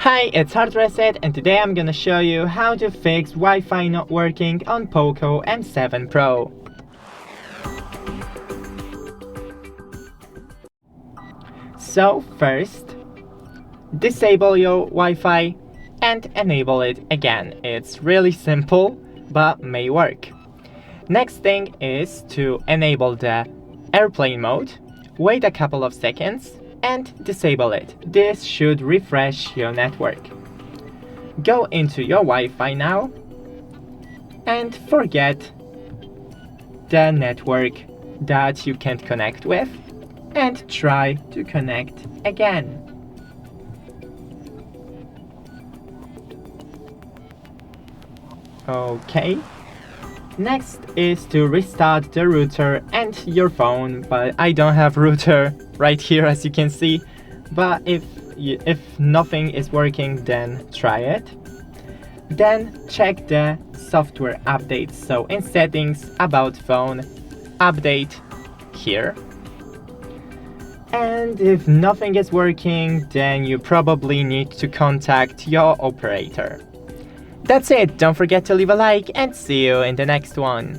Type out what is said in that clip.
Hi, it's HardReset, and today I'm gonna show you how to fix Wi-Fi not working on POCO M7 Pro. So first, disable your Wi-Fi and enable it again. It's really simple, but may work. Next thing is to enable the airplane mode, wait a couple of seconds, and disable it. This should refresh your network. Go into your Wi-Fi now and forget the network that you can't connect with and try to connect again. Okay. Next is to restart the router and your phone, but I don't have router right here as you can see. But if nothing is working, then try it. Then check the software updates. So in settings, about phone, update here. And if nothing is working, then you probably need to contact your operator. That's it, don't forget to leave a like and see you in the next one.